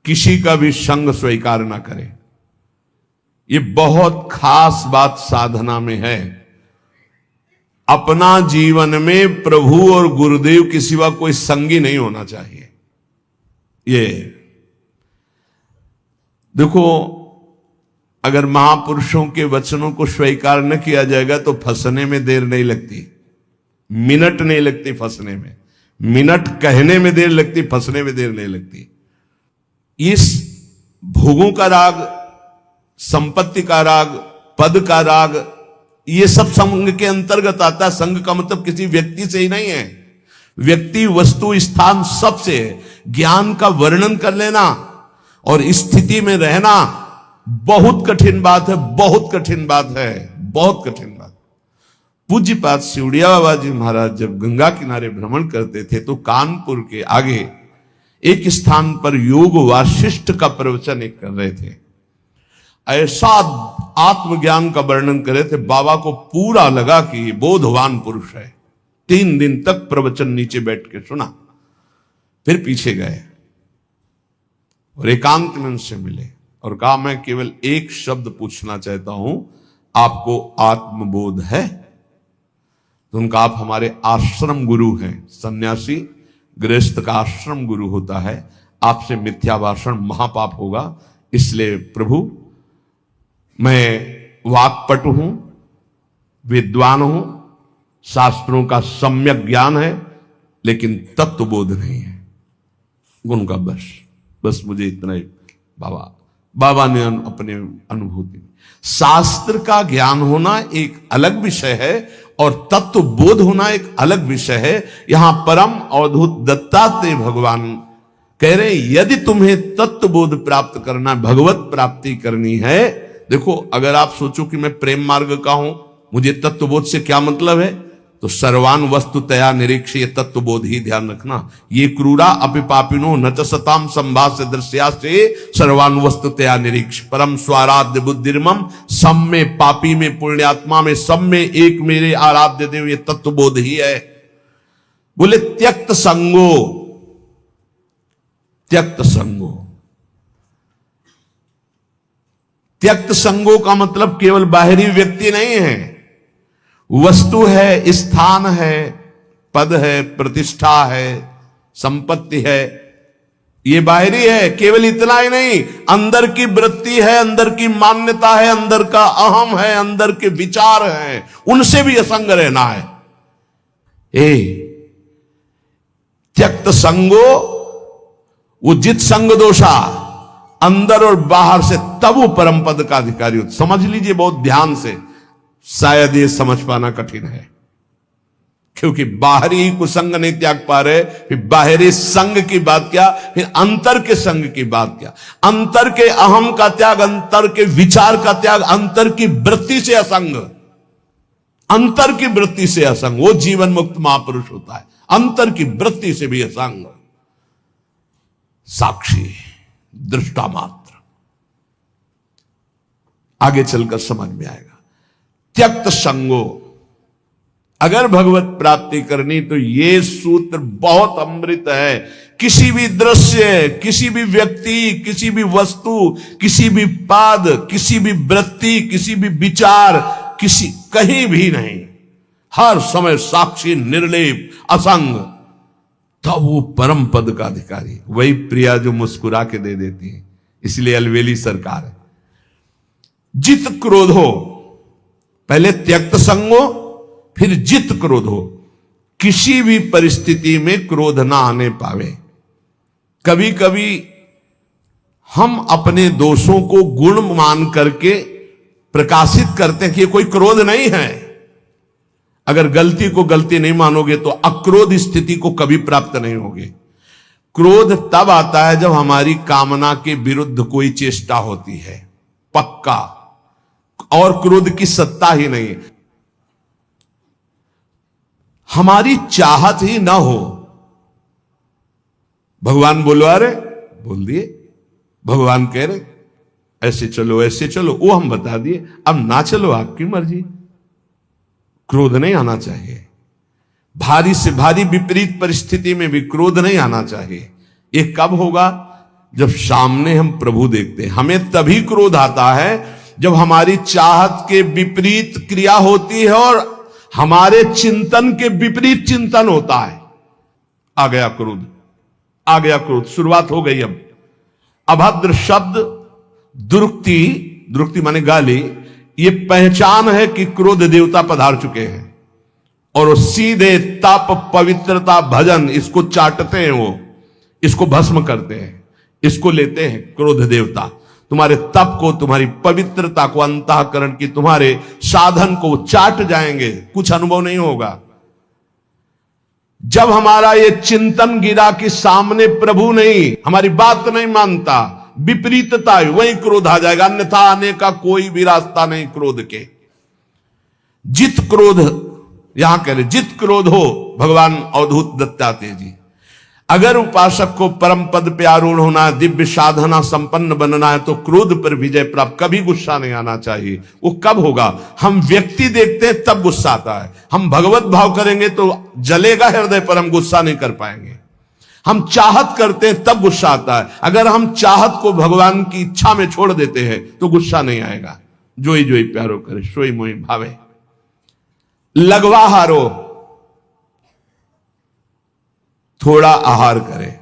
किसी का भी संग स्वीकार ना करे। ये बहुत खास बात साधना में है। अपना जीवन में प्रभु और गुरुदेव के सिवा कोई संगी नहीं होना चाहिए। ये देखो, अगर महापुरुषों के वचनों को स्वीकार न किया जाएगा तो फंसने में देर नहीं लगती, मिनट नहीं लगती फंसने में। मिनट कहने में देर लगती, फंसने में देर नहीं लगती। इस भोगों का राग, संपत्ति का राग, पद का राग, ये सब संग के अंतर्गत आता है। संग का मतलब किसी व्यक्ति से ही नहीं है, व्यक्ति, वस्तु, स्थान सबसे है। ज्ञान का वर्णन कर लेना और स्थिति में रहना बहुत कठिन बात है, बहुत कठिन बात है, बहुत कठिन बात। पूज्यपाद सिवड़िया बाबा जी महाराज जब गंगा किनारे भ्रमण करते थे तो कानपुर के आगे एक स्थान पर योग वासिष्ठ का प्रवचन एक कर रहे थे। ऐसा आत्मज्ञान का वर्णन कर रहे थे, बाबा को पूरा लगा कि ये बोधवान पुरुष है। 3 दिन तक प्रवचन नीचे बैठ के सुना, फिर पीछे गए और एकांत में उनसे मिले और कहा, मैं केवल एक शब्द पूछना चाहता हूं, आपको आत्मबोध है? तो उनका, आप हमारे आश्रम गुरु हैं। सन्यासी गृहस्थ का आश्रम गुरु होता है, आपसे मिथ्या भाषण महापाप होगा, इसलिए प्रभु मैं वाक्पटु हूं, विद्वान हूं, शास्त्रों का सम्यक ज्ञान है, लेकिन तत्वबोध नहीं है। उनका बस मुझे इतना ही। बाबा ने अपने अनुभूति में, शास्त्र का ज्ञान होना एक अलग विषय है और तत्व बोध होना एक अलग विषय है। यहां परम अवधूत दत्तात्रेय भगवान कह रहे, यदि तुम्हें तत्व बोध प्राप्त करना, भगवत प्राप्ति करनी है, देखो, अगर आप सोचो कि मैं प्रेम मार्ग का हूं, मुझे तत्वबोध से क्या मतलब है, तो सर्वान वस्तुतया निरीक्ष, ये तत्वबोध ही ध्यान रखना। ये क्रूरा अपिपापिनो न च सताम संभाष्य दृश्या से सर्वान वस्तुतया निरीक्ष, परम स्वाराध्य बुद्धिर्मम, सब में पापी में पुण्यात्मा में सब में एक मेरे आराध्य देव, ये तत्वबोध ही है। बोले त्यक्त संगो, त्यक्त संगो। त्यक्त संगो का मतलब केवल बाहरी व्यक्ति नहीं है, वस्तु है, स्थान है, पद है, प्रतिष्ठा है, संपत्ति है, ये बाहरी है। केवल इतना ही नहीं, अंदर की वृत्ति है, अंदर की मान्यता है, अंदर का अहम है, अंदर के विचार हैं, उनसे भी असंग रहना है। त्यक्त संगो, वो जित संग दोषा, अंदर और बाहर से, तब वो परम पद का अधिकारी होता। समझ लीजिए बहुत ध्यान से, शायद ये समझ पाना कठिन है, क्योंकि बाहरी कुसंग नहीं त्याग पा रहे, फिर बाहरी संग की बात क्या, फिर अंतर के संग की बात क्या। अंतर के अहम का त्याग, अंतर के विचार का त्याग, अंतर की वृत्ति से असंग, अंतर की वृत्ति से असंग, वो जीवन मुक्त महापुरुष होता है। अंतर की वृत्ति से भी असंग, साक्षी, दृष्टा मात्र। आगे चलकर समझ में आएगा। त्यक्त संगो, अगर भगवत प्राप्ति करनी तो ये सूत्र बहुत अमृत है। किसी भी दृश्य, किसी भी व्यक्ति, किसी भी वस्तु, किसी भी पाद, किसी भी वृत्ति, किसी भी विचार, कहीं भी नहीं, हर समय साक्षी, निर्लेप, असंग, तब वो परम पद का अधिकारी। वही प्रिया जो मुस्कुरा के दे देती है, इसलिए अलवेली सरकार है। जित क्रोधो, पहले त्यक्त संगो, फिर जित क्रोधो। किसी भी परिस्थिति में क्रोध ना आने पावे। कभी कभी हम अपने दोषों को गुण मान करके प्रकाशित करते हैं कि ये कोई क्रोध नहीं है। अगर गलती को गलती नहीं मानोगे तो अक्रोध स्थिति को कभी प्राप्त नहीं होगी। क्रोध तब आता है जब हमारी कामना के विरुद्ध कोई चेष्टा होती है, पक्का, और क्रोध की सत्ता ही नहीं है। हमारी चाहत ही ना हो, भगवान बोलवा रहे, बोल दिए, भगवान कह रहे ऐसे चलो ऐसे चलो, वो हम बता दिए, अब ना चलो आपकी मर्जी। क्रोध नहीं आना चाहिए। भारी से भारी विपरीत परिस्थिति में भी क्रोध नहीं आना चाहिए। ये कब होगा? जब सामने हम प्रभु देखते हैं। हमें तभी क्रोध आता है जब हमारी चाहत के विपरीत क्रिया होती है और हमारे चिंतन के विपरीत चिंतन होता है। आ गया क्रोध, आ गया क्रोध, शुरुआत हो गई। अब अभद्र शब्द, दुरुक्ति, दुरुक्ति माने गाली, ये पहचान है कि क्रोध देवता पधार चुके हैं। और वो सीधे तप, पवित्रता, भजन, इसको चाटते हैं, वो इसको भस्म करते हैं, इसको लेते हैं। क्रोध देवता तुम्हारे तप को, तुम्हारी पवित्रता को, अंतःकरण की तुम्हारे साधन को चाट जाएंगे, कुछ अनुभव नहीं होगा। जब हमारा ये चिंतन गिरा कि सामने प्रभु नहीं, हमारी बात नहीं मानता, विपरीतता है, वही क्रोध आ जाएगा। अन्यथा आने का कोई भी रास्ता नहीं क्रोध के। जित क्रोध, यहां कह रहे जित क्रोध हो, भगवान अवधूत दत्तात्रेय जी, अगर उपासक को परम पद पे आरूढ़ होना है, दिव्य साधना संपन्न बनना है, तो क्रोध पर विजय प्राप्त, कभी गुस्सा नहीं आना चाहिए। वो कब होगा? हम व्यक्ति देखते हैं तब गुस्सा आता है। हम भगवत भाव करेंगे तो जलेगा हृदय पर, हम गुस्सा नहीं कर पाएंगे। हम चाहत करते हैं तब गुस्सा आता है। अगर हम चाहत को भगवान की इच्छा में छोड़ देते हैं तो गुस्सा नहीं आएगा। जोई जोई प्यारो करे, सोई मोई भावे। लगवा हारो, थोड़ा आहार करें।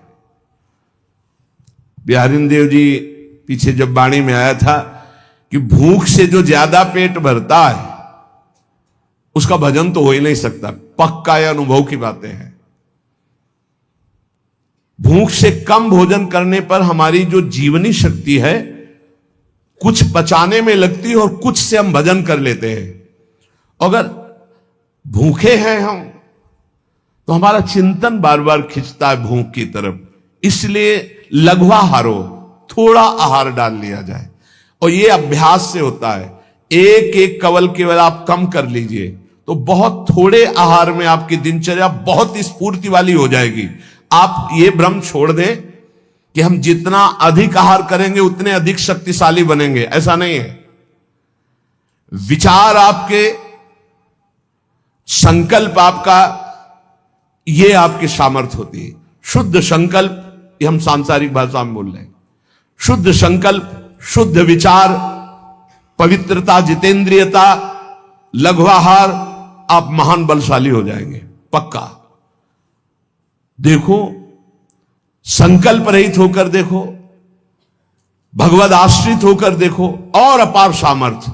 बिहारी देव जी पीछे जब वाणी में आया था कि भूख से जो ज्यादा पेट भरता है उसका भजन तो हो ही नहीं सकता। पक्का यह अनुभव की बातें हैं। भूख से कम भोजन करने पर हमारी जो जीवनी शक्ति है कुछ पचाने में लगती है और कुछ से हम भजन कर लेते हैं। अगर भूखे हैं हम तो हमारा चिंतन बार बार खिंचता है भूख की तरफ। इसलिए लघवा हारो, थोड़ा आहार डाल लिया जाए। और यह अभ्यास से होता है। एक एक कवल केवल आप कम कर लीजिए तो बहुत थोड़े आहार में आपकी दिनचर्या बहुत स्फूर्ति वाली हो जाएगी। आप ये भ्रम छोड़ दें कि हम जितना अधिक आहार करेंगे उतने अधिक शक्तिशाली बनेंगे, ऐसा नहीं है। विचार आपके, संकल्प आपका, ये आपकी सामर्थ्य होती है। शुद्ध संकल्प, ये हम सांसारिक भाषा में बोल रहे हैं। शुद्ध संकल्प, शुद्ध विचार, पवित्रता, जितेंद्रियता, लघुआहार, आप महान बलशाली हो जाएंगे, पक्का। देखो, संकल्प रहित होकर देखो, भगवद आश्रित होकर देखो, और अपार सामर्थ्य।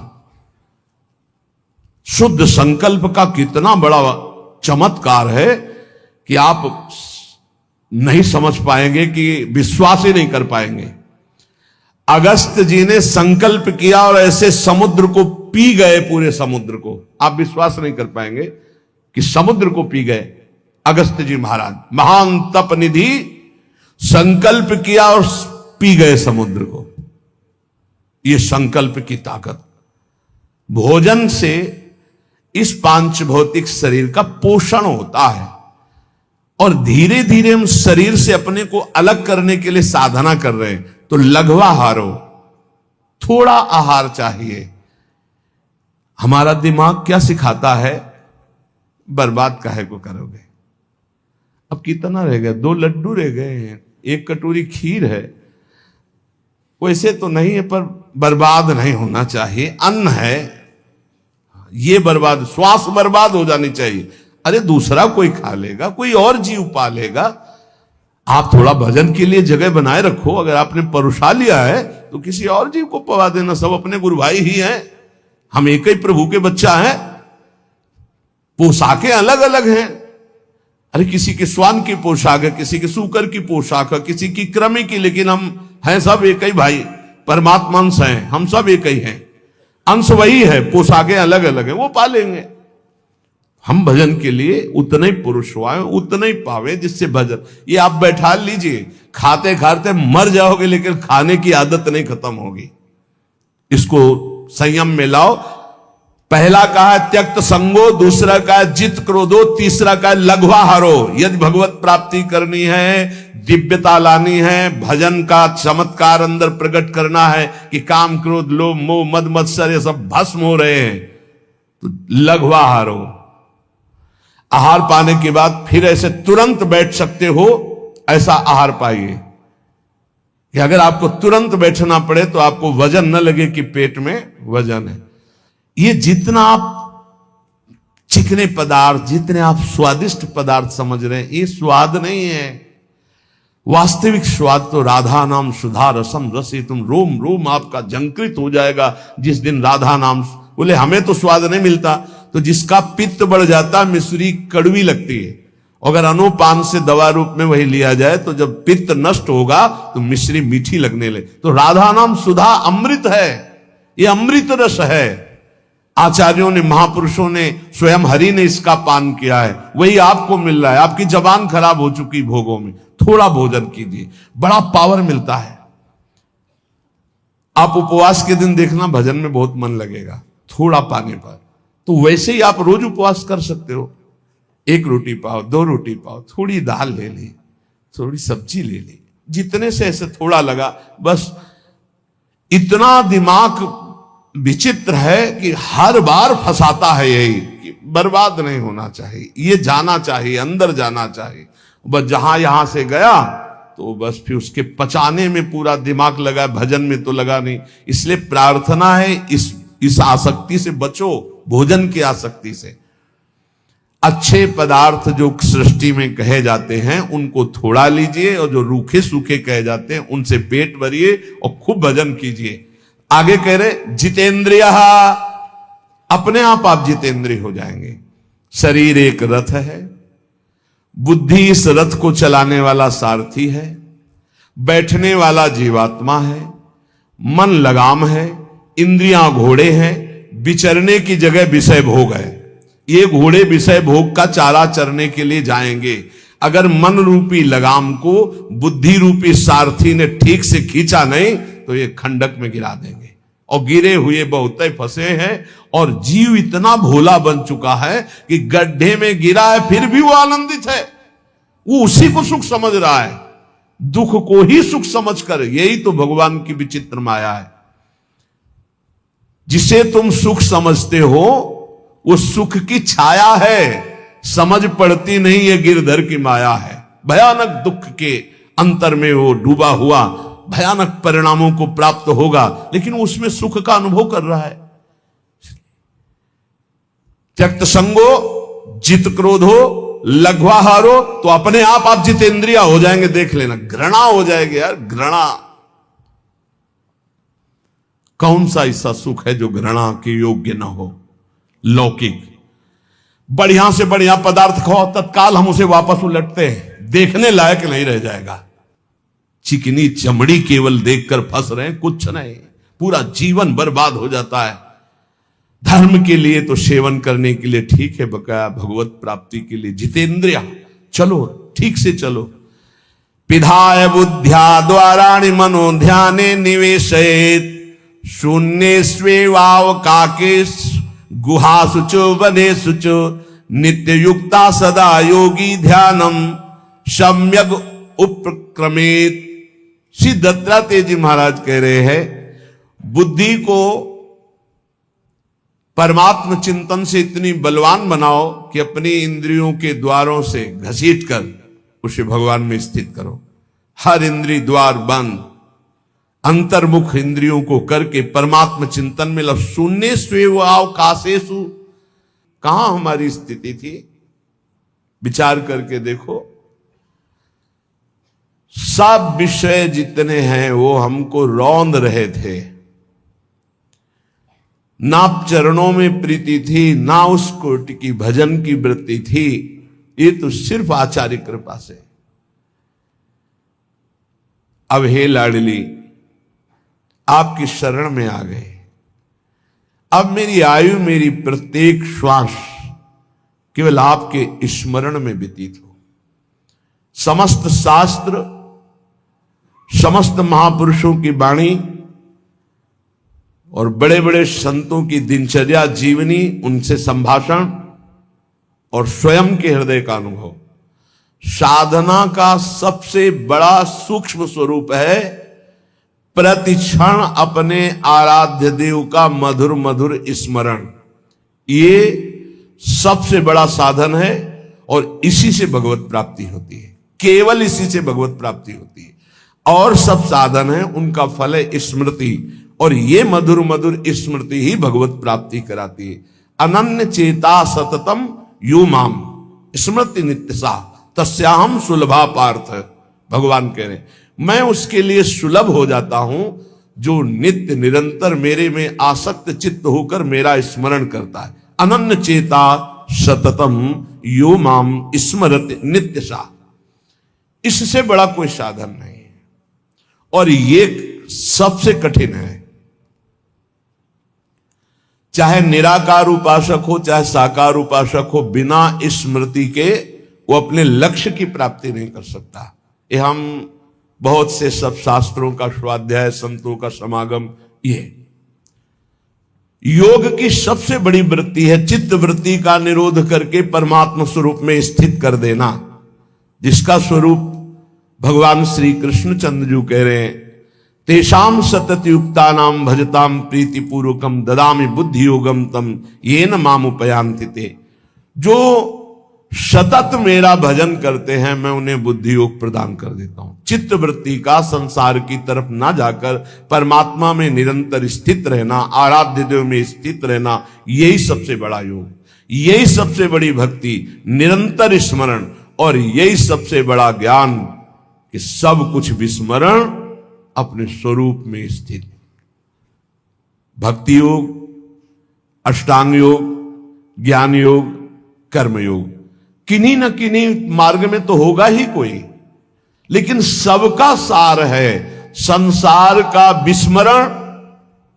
शुद्ध संकल्प का कितना बड़ा चमत्कार है कि आप नहीं समझ पाएंगे, कि विश्वास ही नहीं कर पाएंगे। अगस्त जी ने संकल्प किया और ऐसे समुद्र को पी गए, पूरे समुद्र को। आप विश्वास नहीं कर पाएंगे कि समुद्र को पी गए अगस्त जी महाराज। महान तप निधि, संकल्प किया और पी गए समुद्र को। यह संकल्प की ताकत। भोजन से इस पांच भौतिक शरीर का पोषण होता है और धीरे धीरे हम शरीर से अपने को अलग करने के लिए साधना कर रहे हैं। तो लघवा हारो, थोड़ा आहार चाहिए। हमारा दिमाग क्या सिखाता है? बर्बाद काहे को करोगे? अब कितना रह गया? 2 लड्डू रह गए हैं, 1 कटोरी खीर है। वैसे तो नहीं है पर बर्बाद नहीं होना चाहिए। अन्न है, ये बर्बाद, श्वास बर्बाद हो जानी चाहिए। अरे दूसरा कोई खा लेगा, कोई और जीव पा लेगा। आप थोड़ा भजन के लिए जगह बनाए रखो। अगर आपने परुषा लिया है तो किसी और जीव को पवा देना। सब अपने गुरु भाई ही हैं, हम एक ही प्रभु के बच्चा हैं। पोशाकें अलग अलग हैं। अरे किसी के स्वान की पोशाक है, किसी के सूकर की पोशाक है, किसी की कृमि की, लेकिन हम हैं सब एक ही भाई, परमात्मा अंश हैं, हम सब एक ही हैं। अंश वही है, पोशाकें अलग अलग हैं, वो पालेंगे। हम भजन के लिए उतने ही पुरुष हुए, उतने ही पावे जिससे भजन। ये आप बैठा लीजिए, खाते खाते मर जाओगे लेकिन खाने की आदत नहीं खत्म होगी। इसको संयम में लाओ। पहला कहा है त्यक्त संगो, दूसरा कहा है जित क्रोधो, तीसरा कहा है लघवा हारो। यदि भगवत प्राप्ति करनी है, दिव्यता लानी है, भजन का चमत्कार अंदर प्रकट करना है कि काम क्रोध लोभ मोह मद मत्सर ये सब भस्म हो रहे हैं, तो लघवा हारो। आहार पाने के बाद फिर ऐसे तुरंत बैठ सकते हो, ऐसा आहार पाइए कि अगर आपको तुरंत बैठना पड़े तो आपको वजन न लगे कि पेट में वजन है। ये जितना आप चिकने पदार्थ, जितने आप स्वादिष्ट पदार्थ समझ रहे हैं, ये स्वाद नहीं है। वास्तविक स्वाद तो राधा नाम सुधा रसम रसी, तुम रोम रोम आपका जंकृत हो जाएगा जिस दिन राधा नाम। बोले हमें तो स्वाद नहीं मिलता, तो जिसका पित्त बढ़ जाता मिश्री कड़वी लगती है, अगर अनुपान से दवा रूप में वही लिया जाए तो जब पित्त नष्ट होगा तो मिश्री मीठी लगने लगे। तो राधा नाम सुधा अमृत है, ये अमृत रस है। आचार्यों ने, महापुरुषों ने, स्वयं हरि ने इसका पान किया है, वही आपको मिल रहा है। आपकी जबान खराब हो चुकी भोगों में, थोड़ा भोजन कीजिए, बड़ा पावर मिलता है। आप उपवास के दिन देखना भजन में बहुत मन लगेगा थोड़ा पाने पर। तो वैसे ही आप रोज उपवास कर सकते हो, 1 रोटी पाओ, 2 रोटी पाओ, थोड़ी दाल ले ली, थोड़ी सब्जी ले ली, जितने से ऐसे थोड़ा लगा बस। इतना दिमाग विचित्र है कि हर बार फंसाता है यही कि बर्बाद नहीं होना चाहिए, ये जाना चाहिए, अंदर जाना चाहिए। बस जहां यहां से गया तो बस फिर उसके पचाने में पूरा दिमाग लगा, भजन में तो लगा नहीं। इसलिए प्रार्थना है इस आसक्ति से बचो, भोजन की आसक्ति से। अच्छे पदार्थ जो सृष्टि में कहे जाते हैं उनको थोड़ा लीजिए, और जो रूखे सूखे कहे जाते हैं उनसे पेट भरिए और खूब भजन कीजिए। आगे कह रहे जितेंद्रिय, अपने आप जितेंद्रिय हो जाएंगे। शरीर एक रथ है, बुद्धि इस रथ को चलाने वाला सारथी है, बैठने वाला जीवात्मा है, मन लगाम है, इंद्रियां घोड़े हैं, विचरने की जगह विषय भोग है। ये घोड़े विषय भोग का चारा चरने के लिए जाएंगे। अगर मन रूपी लगाम को बुद्धि रूपी सारथी ने ठीक से खींचा नहीं तो ये खंडक में गिरा देंगे, और गिरे हुए बहुत फंसे हैं। और जीव इतना भोला बन चुका है कि गड्ढे में गिरा है फिर भी वो आनंदित है, वो उसी को सुख समझ रहा है, दुख को ही सुख समझकर। यही तो भगवान की विचित्र माया है। जिसे तुम सुख समझते हो वो सुख की छाया है, समझ पड़ती नहीं ये गिरधर की माया है। भयानक दुख के अंतर में वो डूबा हुआ भयानक परिणामों को प्राप्त होगा, लेकिन उसमें सुख का अनुभव कर रहा है। त्यक्त संगो जित क्रोधो लघ्वाहारो, तो अपने आप जितेंद्रिया हो जाएंगे। देख लेना, घृणा हो जाएगी यार, घृणा। कौन सा ऐसा सुख है जो घृणा के योग्य ना हो? लौकिक बढ़िया से बढ़िया पदार्थ खाओ, तत्काल हम उसे वापस उलटते हैं, देखने लायक नहीं रह जाएगा। चिकनी चमड़ी केवल देखकर फंस रहे हैं, कुछ नहीं, पूरा जीवन बर्बाद हो जाता है। धर्म के लिए तो सेवन करने के लिए ठीक है, बकाया भगवत प्राप्ति के लिए जितेंद्रिया चलो, ठीक से चलो। पिधाय बुद्ध्या द्वाराणि मनो ध्याने निवेशयेत्, शून्ये स्वेवावकाके गुहासुचो वनेसुचो, नित्य युक्ता सदा योगी ध्यानम सम्यक उपक्रमेत। श्री दत्तात्रेय जी महाराज कह रहे हैं, बुद्धि को परमात्म चिंतन से इतनी बलवान बनाओ कि अपनी इंद्रियों के द्वारों से घसीटकर उसे भगवान में स्थित करो। हर इंद्रिय द्वार बंद, अंतर्मुख इंद्रियों को करके परमात्म चिंतन में लग। शून्य स्वेवावकाशेषु, कहां हमारी स्थिति थी? विचार करके देखो। सब विषय जितने हैं वो हमको रौंद रहे थे, ना चरणों में प्रीति थी, ना उस कोटि की भजन की वृत्ति थी। ये तो सिर्फ आचार्य कृपा से। अब हे लाडली, आपकी शरण में आ गए। अब मेरी आयु, मेरी प्रत्येक श्वास केवल आपके स्मरण में व्यतीत हो। समस्त शास्त्र, समस्त महापुरुषों की वाणी और बड़े बड़े संतों की दिनचर्या जीवनी, उनसे संभाषण और स्वयं के हृदय का अनुभव साधना का सबसे बड़ा सूक्ष्म स्वरूप है। प्रतिक्षण अपने आराध्य देव का मधुर मधुर स्मरण, ये सबसे बड़ा साधन है। और इसी से भगवत प्राप्ति होती है, केवल इसी से भगवत प्राप्ति होती है। और सब साधन है उनका फल है स्मृति, और ये मधुर मधुर स्मृति ही भगवत प्राप्ति कराती है। अनन्य चेता सततम यो माम स्मृति नित्यसा तस्याहम सुलभा पार्थ। भगवान कह रहे मैं उसके लिए सुलभ हो जाता हूं जो नित्य निरंतर मेरे में आसक्त चित्त होकर मेरा स्मरण करता है। अनन्य चेता सततम यो माम स्मरति नित्यसा, इससे बड़ा कोई साधन नहीं है, और ये सबसे कठिन है। चाहे निराकार उपासक हो चाहे साकार उपासक हो, बिना स्मृति के वो अपने लक्ष्य की प्राप्ति नहीं कर सकता। ये हम बहुत से सब शास्त्रों का स्वाध्याय, संतों का समागम, ये योग की सबसे बड़ी वृत्ति है चित्त वृत्ति का निरोध करके परमात्मा स्वरूप में स्थित कर देना, जिसका स्वरूप भगवान श्री कृष्णचंद्र जी कह रहे हैं तेषाम सतत युक्ता नाम भजताम प्रीति पूर्वकम ददामि बुद्धि योगम तम येन माम उपयांति ते। जो सतत मेरा भजन करते हैं मैं उन्हें बुद्धि योग प्रदान कर देता हूं। चित्त वृत्ति का संसार की तरफ ना जाकर परमात्मा में निरंतर स्थित रहना, आराध्य देव में स्थित रहना, यही सबसे बड़ा योग, यही सबसे बड़ी भक्ति, निरंतर स्मरण, और यही सबसे बड़ा ज्ञान कि सब कुछ विस्मरण अपने स्वरूप में स्थित। भक्ति योग, अष्टांग योग, ज्ञान योग, कर्म योग, किन्हीं न किन्हीं मार्ग में तो होगा ही कोई, लेकिन सबका सार है संसार का विस्मरण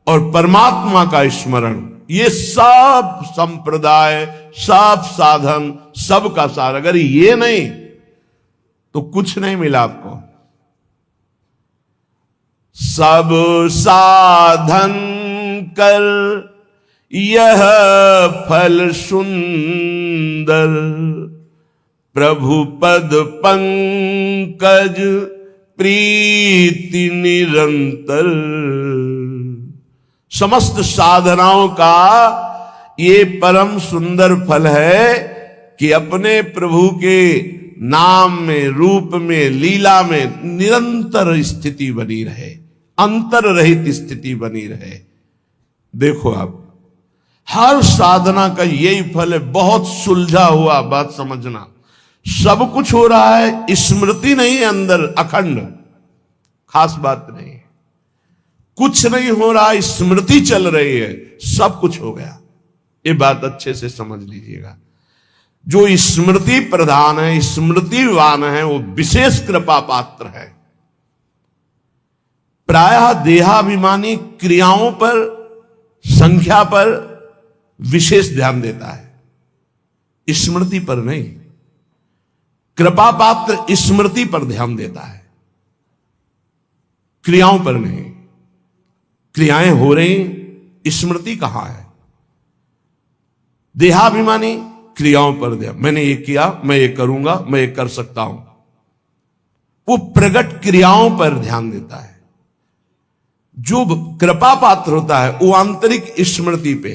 और परमात्मा का स्मरण। ये सब संप्रदाय, सब साधन, सबका सार, अगर ये नहीं तो कुछ नहीं मिला आपको। सब साधन कर यह फल सुंदर, प्रभु पद पंकज प्रीति निरंतर। समस्त साधनाओं का ये परम सुंदर फल है कि अपने प्रभु के नाम में, रूप में, लीला में निरंतर स्थिति बनी रहे, अंतर रहित स्थिति बनी रहे। देखो आप हर साधना का यही फल है। बहुत सुलझा हुआ बात समझना, सब कुछ हो रहा है, स्मृति नहीं है अंदर अखंड, खास बात नहीं, कुछ नहीं हो रहा, स्मृति चल रही है, सब कुछ हो गया। ये बात अच्छे से समझ लीजिएगा। जो स्मृति प्रधान है, स्मृतिवान है, वो विशेष कृपा पात्र है। प्रायः देहाभिमानी क्रियाओं पर, संख्या पर विशेष ध्यान देता है, स्मृति पर नहीं। कृपा पात्र स्मृति पर ध्यान देता है, क्रियाओं पर नहीं। क्रियाएं हो रही, स्मृति कहां है? देहाभिमानी क्रियाओं पर ध्यान, मैंने ये किया, मैं ये करूंगा, मैं ये कर सकता हूं, वो प्रकट क्रियाओं पर ध्यान देता है। जो कृपा पात्र होता है वो आंतरिक स्मृति पे,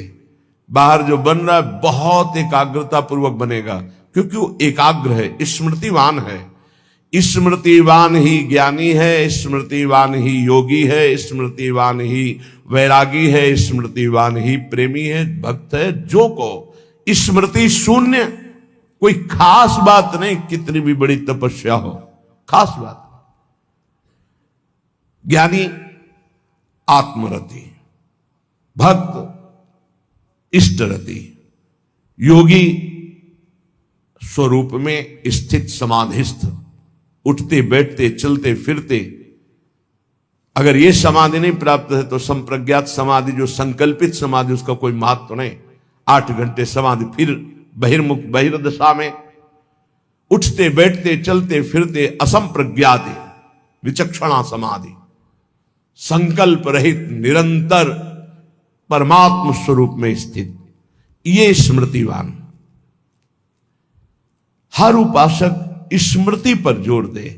बाहर जो बन रहा है बहुत एकाग्रता पूर्वक बनेगा, क्योंकि वो एकाग्र है, स्मृतिवान है। स्मृतिवान ही ज्ञानी है, स्मृतिवान ही योगी है, स्मृतिवान ही वैरागी है, स्मृतिवान ही प्रेमी है, भक्त है। जो को स्मृति शून्य, कोई खास बात नहीं, कितनी भी बड़ी तपस्या हो, खास बात। ज्ञानी आत्मरति, भक्त इष्टरति, योगी स्वरूप में स्थित समाधिस्थ, उठते बैठते चलते फिरते। अगर यह समाधि नहीं प्राप्त है तो संप्रज्ञात समाधि, जो संकल्पित समाधि, उसका कोई महत्व तो नहीं। 8 घंटे समाधि, फिर बहिर्मुख बहिर्दशा में उठते बैठते चलते फिरते असंप्रज्ञात विचक्षणा समाधि, संकल्प रहित निरंतर परमात्म स्वरूप में स्थित, ये स्मृतिवान। हर उपासक स्मृति पर जोर दे।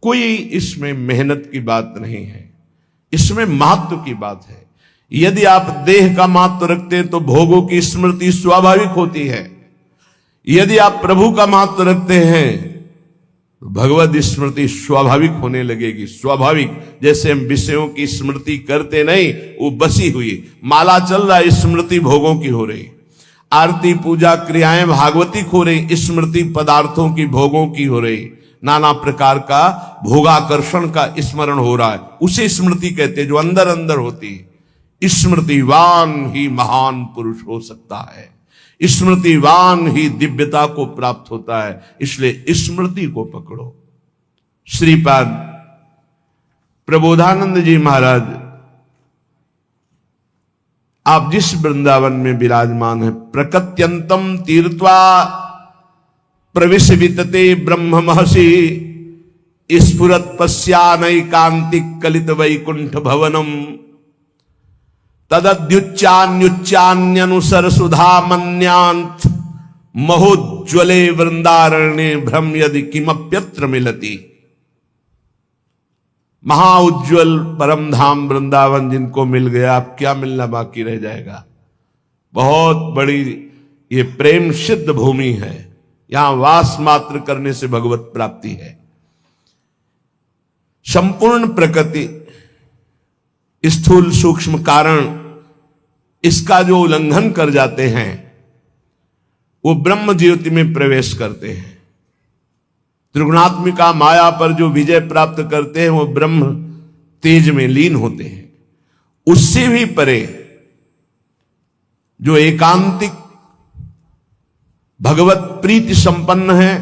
कोई इसमें मेहनत की बात नहीं है, इसमें महत्व की बात है। यदि आप देह का महत्व रखते हैं तो भोगों की स्मृति स्वाभाविक होती है। यदि आप प्रभु का महत्व रखते हैं भगवत स्मृति स्वाभाविक होने लगेगी। स्वाभाविक, जैसे हम विषयों की स्मृति करते नहीं, वो बसी हुई माला चल रहा है, स्मृति भोगों की हो रही, आरती पूजा क्रियाएं भागवतिक हो रही, स्मृति पदार्थों की भोगों की हो रही, नाना प्रकार का भोगाकर्षण का स्मरण हो रहा है, उसे स्मृति कहते हैं, जो अंदर अंदर होती है। स्मृतिवान ही महान पुरुष हो सकता है, स्मृतिवान ही दिव्यता को प्राप्त होता है, इसलिए स्मृति को पकड़ो। श्रीपाद प्रबोधानंद जी महाराज, आप जिस वृंदावन में विराजमान है, प्रकत्यंतम तीर्थवा प्रविश वितते ब्रह्म महर्षि स्फुरत पश्यानैकांतिक कलित वैकुंठ भवनम तदद्युच्चान्युच्चान्यनुसर सुधामन्यांत महोज्वले वृंदारण्ये भ्रम यदि किमप्यत्र मिलति। महाउज्ज्वल परम धाम वृंदावन जिनको मिल गया, अब क्या मिलना बाकी रह जाएगा। बहुत बड़ी ये प्रेम सिद्ध भूमि है, यहां वास मात्र करने से भगवत प्राप्ति है। संपूर्ण प्रकृति स्थूल सूक्ष्म कारण इसका जो उल्लंघन कर जाते हैं, वो ब्रह्म ज्योति में प्रवेश करते हैं। त्रिगुणात्मिका माया पर जो विजय प्राप्त करते हैं, वो ब्रह्म तेज में लीन होते हैं। उससे भी परे जो एकांतिक भगवत प्रीति संपन्न है,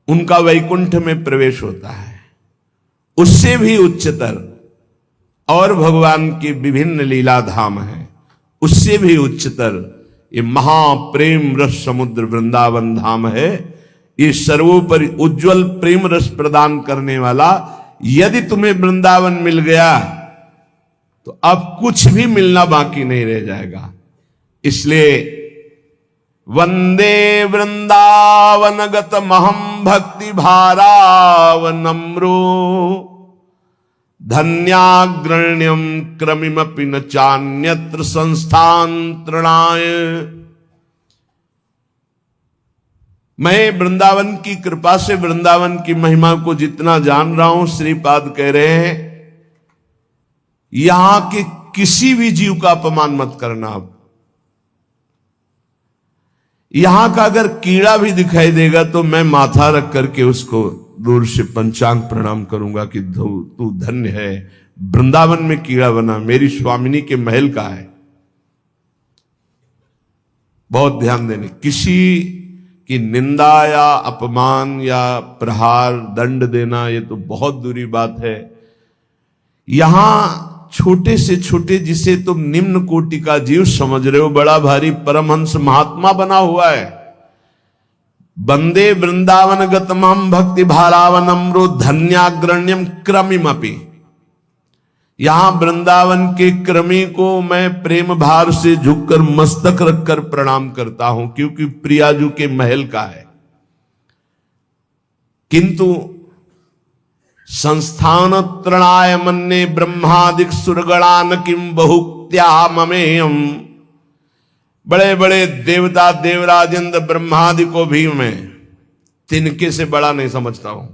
उनका वैकुंठ में प्रवेश होता है। उससे भी उच्चतर और भगवान के विभिन्न लीला धाम हैं, उससे भी उच्चतर ये महाप्रेम रस समुद्र वृंदावन धाम है। ये सर्वोपरि उज्जवल प्रेम रस प्रदान करने वाला। यदि तुम्हें वृंदावन मिल गया तो अब कुछ भी मिलना बाकी नहीं रह जाएगा। इसलिए वंदे वृंदावनगत महम भक्ति भारावनम्रो धन्याग्रण्यम क्रमिमपि न चान्यत्र संस्थांतरणाय। मैं वृंदावन की कृपा से वृंदावन की महिमा को जितना जान रहा हूं, श्रीपाद कह रहे हैं, यहां के किसी भी जीव का अपमान मत करना। आप यहां का अगर कीड़ा भी दिखाई देगा तो मैं माथा रख करके उसको दूर से पंचांग प्रणाम करूंगा कि तू धन्य है, वृंदावन में कीड़ा बना, मेरी स्वामिनी के महल का है। बहुत ध्यान देने, किसी की निंदा या अपमान या प्रहार दंड देना, ये तो बहुत दूरी बात है। यहां छोटे से छोटे जिसे तुम निम्न कोटि का जीव समझ रहे हो, बड़ा भारी परमहंस महात्मा बना हुआ है। वंदे वृंदावन गतमहम भक्ति भारावनम्रो धन्याग्रण्यम क्रमिमपि। यहां वृंदावन के क्रमी को मैं प्रेम भार से झुककर मस्तक रखकर प्रणाम करता हूं, क्योंकि प्रियाजू के महल का है। किंतु संस्थान त्रणाय मन्ने ब्रह्मादिक सुरगणान किम बहुक्त्या ममेयम। बड़े बड़े देवता देवराज इंद्र ब्रह्मादि को भी मैं तिनके से बड़ा नहीं समझता हूं।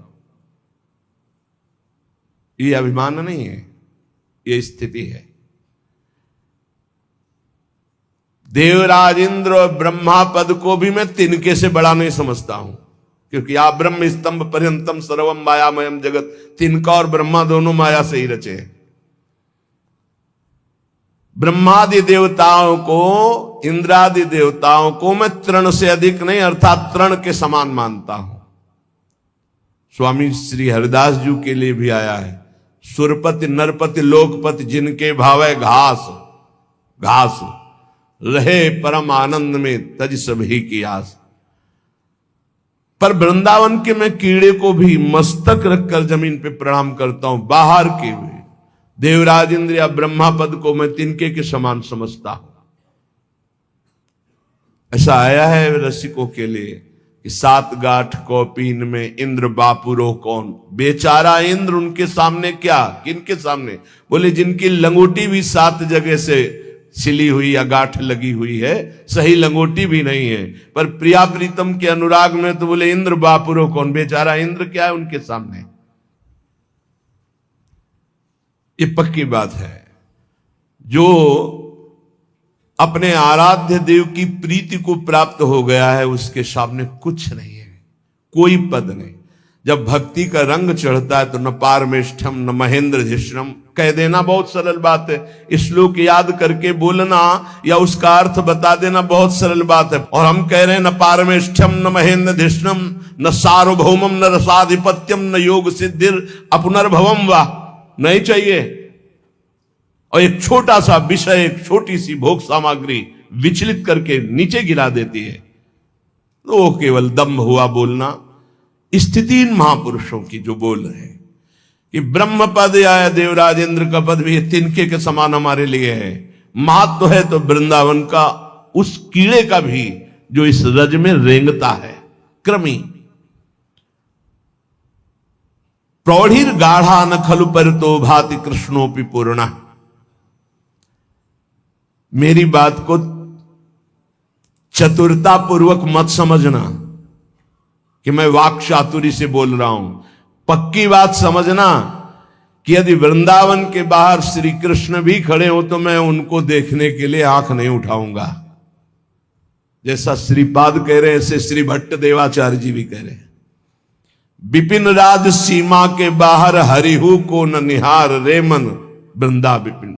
ये अभिमान नहीं है, ये स्थिति है। देवराज इंद्र और ब्रह्मा पद को भी मैं तिनके से बड़ा नहीं समझता हूं, क्योंकि आप ब्रह्म स्तंभ पर्यंतम सर्वम मायामयम जगत, तिनका और ब्रह्मा दोनों माया से ही रचे हैं। ब्रह्मादि देवताओं को, इंद्रादि देवताओं को मैं तृण से अधिक नहीं, अर्थात तृण के समान मानता हूं। स्वामी श्री हरिदास जी के लिए भी आया है, सुरपति नरपति लोकपति जिनके भावे घास घास रहे परम आनंद में तज सभी की आस। पर वृंदावन के मैं कीड़े को भी मस्तक रखकर जमीन पे प्रणाम करता हूं। बाहर के भी देवराज इंद्र या ब्रह्मा पद को मैं तिनके के समान समझता हूं। ऐसा आया है रसिकों के लिए कि 7 गांठ कौपीन में इंद्र बापुरो कौन। बेचारा इंद्र, उनके सामने क्या, किनके सामने? बोले जिनकी लंगोटी भी 7 जगह से सिली हुई या गांठ लगी हुई है, सही लंगोटी भी नहीं है। पर प्रिया प्रीतम के अनुराग में तो बोले इंद्र बापुरो कौन, बेचारा इंद्र क्या है उनके सामने। ये पक्की बात है। जो अपने आराध्य देव की प्रीति को प्राप्त हो गया है उसके सामने कुछ नहीं है, कोई पद नहीं। जब भक्ति का रंग चढ़ता है तो न पारमेष्ठम न महेंद्र धिष्णम कह देना बहुत सरल बात है। श्लोक याद करके बोलना या उसका अर्थ बता देना बहुत सरल बात है। और हम कह रहे हैं न पारमेष्ठम न महेंद्र धिष्णम न सार्वभौमम न रसाधिपत्यम न योग सिद्धिर अपुनर्भवम वा, नहीं चाहिए। और एक छोटा सा विषय, एक छोटी सी भोग सामग्री विचलित करके नीचे गिरा देती है, तो वो केवल दम्भ हुआ बोलना। स्थितिहीन महापुरुषों की जो बोल रहे हैं कि ब्रह्म पद या देवराज इंद्र का पद भी तिनके के समान हमारे लिए है। महत्व है तो वृंदावन का उस कीड़े का भी जो इस रज में रेंगता है। क्रमी प्रौढ़िर गाढ़ा न खलु परितो भाति कृष्णोपि पूर्णा। मेरी बात को चतुरता पूर्वक मत समझना कि मैं वाक चातुरी से बोल रहा हूं। पक्की बात समझना कि यदि वृंदावन के बाहर श्री कृष्ण भी खड़े हो तो मैं उनको देखने के लिए आंख नहीं उठाऊंगा। जैसा श्रीपाद कह रहे ऐसे श्री भट्ट देवाचार्य जी भी कह रहे हैं। विपिन राज सीमा के बाहर हरिहु को न निहार रे मन वृंदा विपिन।